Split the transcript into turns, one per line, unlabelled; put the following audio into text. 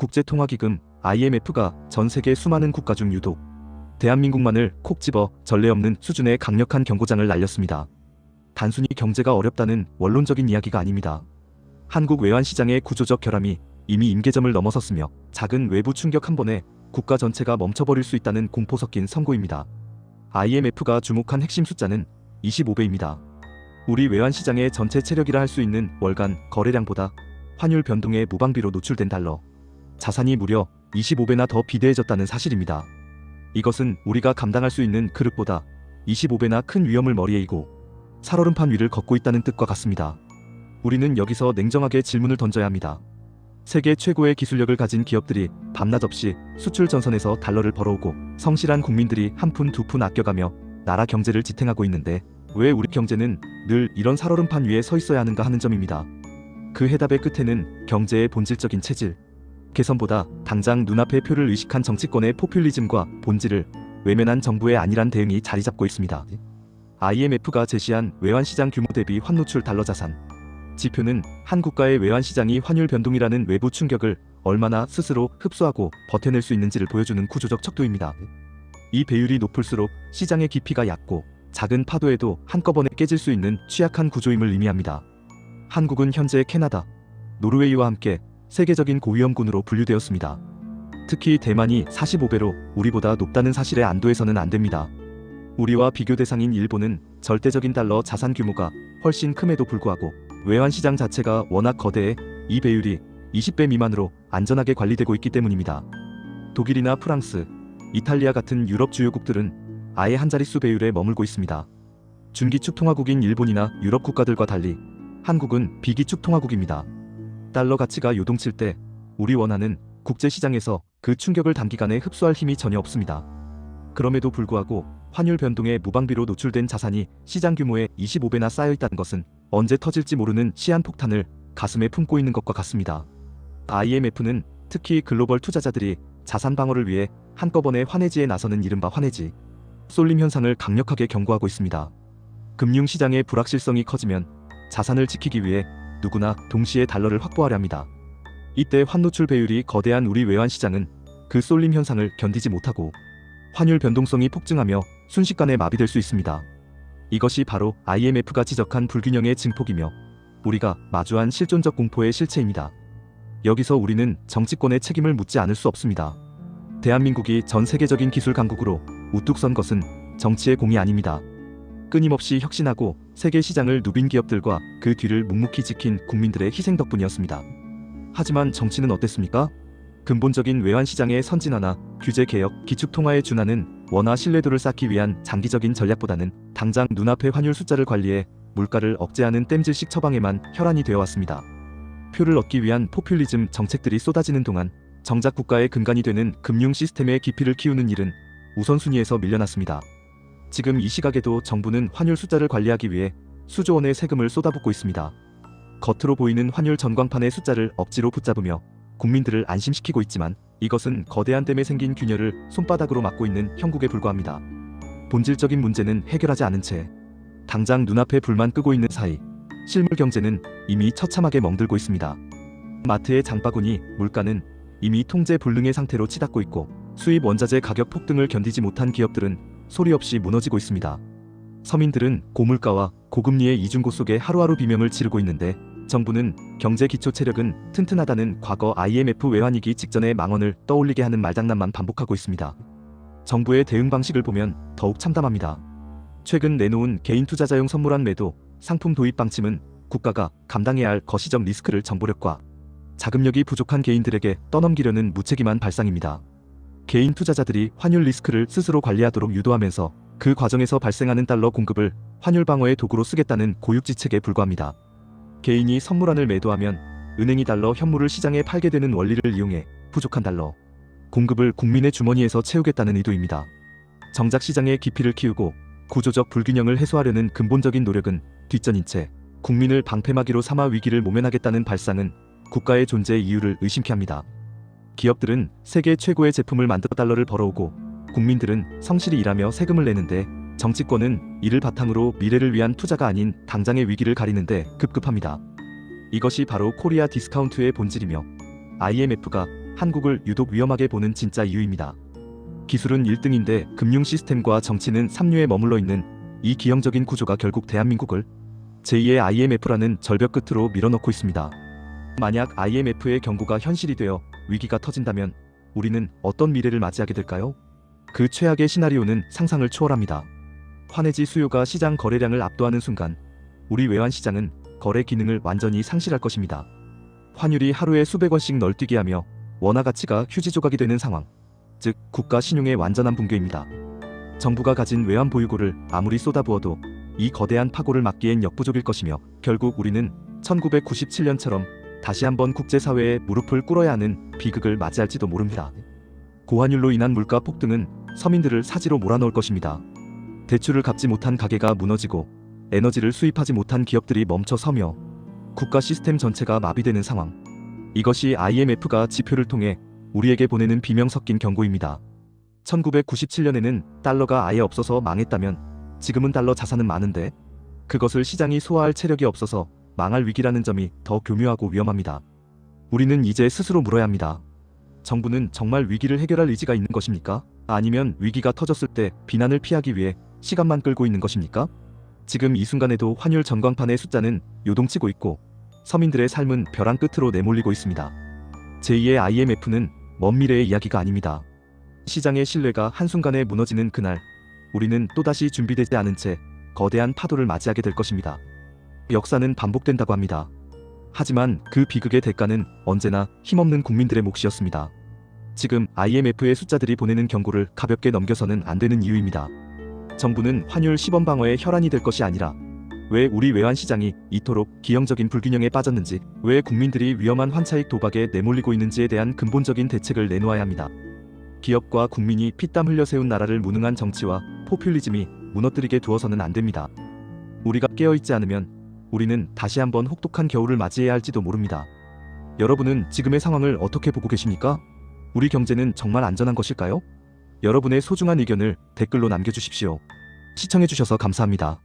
국제통화기금 IMF가 전 세계 수많은 국가 중 유독 대한민국만을 콕 집어 전례 없는 수준의 강력한 경고장을 날렸습니다. 단순히 경제가 어렵다는 원론적인 이야기가 아닙니다. 한국 외환시장의 구조적 결함이 이미 임계점을 넘어섰으며 작은 외부 충격 한 번에 국가 전체가 멈춰버릴 수 있다는 공포 섞인 선고입니다. IMF가 주목한 핵심 숫자는 25배입니다. 우리 외환시장의 전체 체력이라 할 수 있는 월간 거래량보다 환율 변동에 무방비로 노출된 달러 자산이 무려 25배나 더 비대해졌다는 사실입니다. 이것은 우리가 감당할 수 있는 그릇보다 25배나 큰 위험을 머리에 이고 살얼음판 위를 걷고 있다는 뜻과 같습니다. 우리는 여기서 냉정하게 질문을 던져야 합니다. 세계 최고의 기술력을 가진 기업들이 밤낮 없이 수출 전선에서 달러를 벌어오고 성실한 국민들이 한 푼 두 푼 아껴가며 나라 경제를 지탱하고 있는데 왜 우리 경제는 늘 이런 살얼음판 위에 서 있어야 하는가 하는 점입니다. 그 해답의 끝에는 경제의 본질적인 체질, 개선보다 당장 눈앞의 표를 의식한 정치권의 포퓰리즘과 본질을 외면한 정부의 안일한 대응이 자리 잡고 있습니다. IMF가 제시한 외환시장 규모 대비 환노출 달러 자산 지표는 한 국가의 외환시장이 환율 변동이라는 외부 충격을 얼마나 스스로 흡수하고 버텨낼 수 있는지를 보여주는 구조적 척도입니다. 이 배율이 높을수록 시장의 깊이가 얕고 작은 파도에도 한꺼번에 깨질 수 있는 취약한 구조임을 의미합니다. 한국은 현재 캐나다, 노르웨이와 함께 세계적인 고위험군으로 분류되었습니다. 특히 대만이 45배로 우리보다 높다는 사실에 안도해서는 안 됩니다. 우리와 비교 대상인 일본은 절대적인 달러 자산 규모가 훨씬 큼에도 불구하고 외환시장 자체가 워낙 거대해 이 배율이 20배 미만으로 안전하게 관리되고 있기 때문입니다. 독일이나 프랑스, 이탈리아 같은 유럽 주요국들은 아예 한 자릿수 배율에 머물고 있습니다. 준기축 통화국인 일본이나 유럽 국가들과 달리 한국은 비기축 통화국입니다. 달러 가치가 요동칠 때 우리 원화는 국제시장에서 그 충격을 단기간에 흡수할 힘이 전혀 없습니다. 그럼에도 불구하고 환율 변동에 무방비로 노출된 자산이 시장 규모의 25배나 쌓여있다는 것은 언제 터질지 모르는 시한폭탄을 가슴에 품고 있는 것과 같습니다. IMF는 특히 글로벌 투자자들이 자산 방어를 위해 한꺼번에 환해지에 나서는 이른바 환해지, 쏠림 현상을 강력하게 경고하고 있습니다. 금융시장의 불확실성이 커지면 자산을 지키기 위해 누구나 동시에 달러를 확보하려 합니다. 이때 환노출 배율이 거대한 우리 외환시장은 그 쏠림 현상을 견디지 못하고 환율 변동성이 폭증하며 순식간에 마비될 수 있습니다. 이것이 바로 IMF가 지적한 불균형의 증폭이며 우리가 마주한 실존적 공포의 실체입니다. 여기서 우리는 정치권의 책임을 묻지 않을 수 없습니다. 대한민국이 전 세계적인 기술 강국으로 우뚝 선 것은 정치의 공이 아닙니다. 끊임없이 혁신하고 세계 시장을 누빈 기업들과 그 뒤를 묵묵히 지킨 국민들의 희생 덕분이었습니다. 하지만 정치는 어땠습니까? 근본적인 외환시장의 선진화나 규제개혁, 기축통화의 준하는 원화 신뢰도를 쌓기 위한 장기적인 전략보다는 당장 눈앞의 환율 숫자를 관리해 물가를 억제하는 땜질식 처방에만 혈안이 되어왔습니다. 표를 얻기 위한 포퓰리즘 정책들이 쏟아지는 동안 정작 국가의 근간이 되는 금융 시스템의 깊이를 키우는 일은 우선순위에서 밀려났습니다. 지금 이 시각에도 정부는 환율 숫자를 관리하기 위해 수조 원의 세금을 쏟아붓고 있습니다. 겉으로 보이는 환율 전광판의 숫자를 억지로 붙잡으며 국민들을 안심시키고 있지만 이것은 거대한 댐에 생긴 균열을 손바닥으로 막고 있는 형국에 불과합니다. 본질적인 문제는 해결하지 않은 채 당장 눈앞에 불만 끄고 있는 사이 실물 경제는 이미 처참하게 멍들고 있습니다. 마트의 장바구니, 물가는 이미 통제 불능의 상태로 치닫고 있고 수입 원자재 가격 폭등을 견디지 못한 기업들은 소리 없이 무너지고 있습니다. 서민들은 고물가와 고금리의 이중고 속에 하루하루 비명을 지르고 있는데 정부는 경제 기초 체력은 튼튼하다는 과거 IMF 외환위기 직전의 망언을 떠올리게 하는 말장난만 반복하고 있습니다. 정부의 대응 방식을 보면 더욱 참담합니다. 최근 내놓은 개인 투자자용 선물한 매도, 상품 도입 방침은 국가가 감당해야 할 거시적 리스크를 정보력과 자금력이 부족한 개인들에게 떠넘기려는 무책임한 발상입니다. 개인 투자자들이 환율 리스크를 스스로 관리하도록 유도하면서 그 과정에서 발생하는 달러 공급을 환율 방어의 도구로 쓰겠다는 고육지책에 불과합니다. 개인이 선물안을 매도하면 은행이 달러 현물을 시장에 팔게 되는 원리를 이용해 부족한 달러 공급을 국민의 주머니에서 채우겠다는 의도입니다. 정작 시장의 깊이를 키우고 구조적 불균형을 해소하려는 근본적인 노력은 뒷전인 채 국민을 방패막이로 삼아 위기를 모면하겠다는 발상은 국가의 존재의 이유를 의심케 합니다. 기업들은 세계 최고의 제품을 만들어 달러를 벌어오고 국민들은 성실히 일하며 세금을 내는데 정치권은 이를 바탕으로 미래를 위한 투자가 아닌 당장의 위기를 가리는데 급급합니다. 이것이 바로 코리아 디스카운트의 본질이며 IMF가 한국을 유독 위험하게 보는 진짜 이유입니다. 기술은 1등인데 금융 시스템과 정치는 3류에 머물러 있는 이 기형적인 구조가 결국 대한민국을 제2의 IMF라는 절벽 끝으로 밀어넣고 있습니다. 만약 IMF의 경고가 현실이 되어 위기가 터진다면 우리는 어떤 미래를 맞이하게 될까요? 그 최악의 시나리오는 상상을 초월합니다. 환해지 수요가 시장 거래량을 압도하는 순간 우리 외환시장은 거래 기능을 완전히 상실할 것입니다. 환율이 하루에 수백 원씩 널뛰게 하며 원화 가치가 휴지 조각이 되는 상황, 즉 국가 신용의 완전한 붕괴입니다. 정부가 가진 외환 보유고를 아무리 쏟아부어도 이 거대한 파고를 막기엔 역부족일 것이며 결국 우리는 1997년처럼 다시 한번 국제사회에 무릎을 꿇어야 하는 비극을 맞이할지도 모릅니다. 고환율로 인한 물가 폭등은 서민들을 사지로 몰아넣을 것입니다. 대출을 갚지 못한 가게가 무너지고 에너지를 수입하지 못한 기업들이 멈춰서며 국가 시스템 전체가 마비되는 상황. 이것이 IMF가 지표를 통해 우리에게 보내는 비명 섞인 경고입니다. 1997년에는 달러가 아예 없어서 망했다면 지금은 달러 자산은 많은데 그것을 시장이 소화할 체력이 없어서 망할 위기라는 점이 더 교묘하고 위험합니다. 우리는 이제 스스로 물어야 합니다. 정부는 정말 위기를 해결할 의지가 있는 것입니까? 아니면 위기가 터졌을 때 비난을 피하기 위해 시간만 끌고 있는 것입니까? 지금 이 순간에도 환율 전광판의 숫자는 요동치고 있고 서민들의 삶은 벼랑 끝으로 내몰리고 있습니다. 제2의 IMF는 먼 미래의 이야기가 아닙니다. 시장의 신뢰가 한순간에 무너지는 그날 우리는 또다시 준비되지 않은 채 거대한 파도를 맞이하게 될 것입니다. 역사는 반복된다고 합니다. 하지만 그 비극의 대가는 언제나 힘없는 국민들의 몫이었습니다. 지금 IMF의 숫자들이 보내는 경고를 가볍게 넘겨서는 안 되는 이유입니다. 정부는 환율 시범 방어의 혈안이 될 것이 아니라 왜 우리 외환시장이 이토록 기형적인 불균형에 빠졌는지, 왜 국민들이 위험한 환차익 도박에 내몰리고 있는지에 대한 근본적인 대책을 내놓아야 합니다. 기업과 국민이 피땀 흘려 세운 나라를 무능한 정치와 포퓰리즘이 무너뜨리게 두어서는 안 됩니다. 우리가 깨어있지 않으면 우리는 다시 한번 혹독한 겨울을 맞이해야 할지도 모릅니다. 여러분은 지금의 상황을 어떻게 보고 계십니까? 우리 경제는 정말 안전한 것일까요? 여러분의 소중한 의견을 댓글로 남겨주십시오. 시청해주셔서 감사합니다.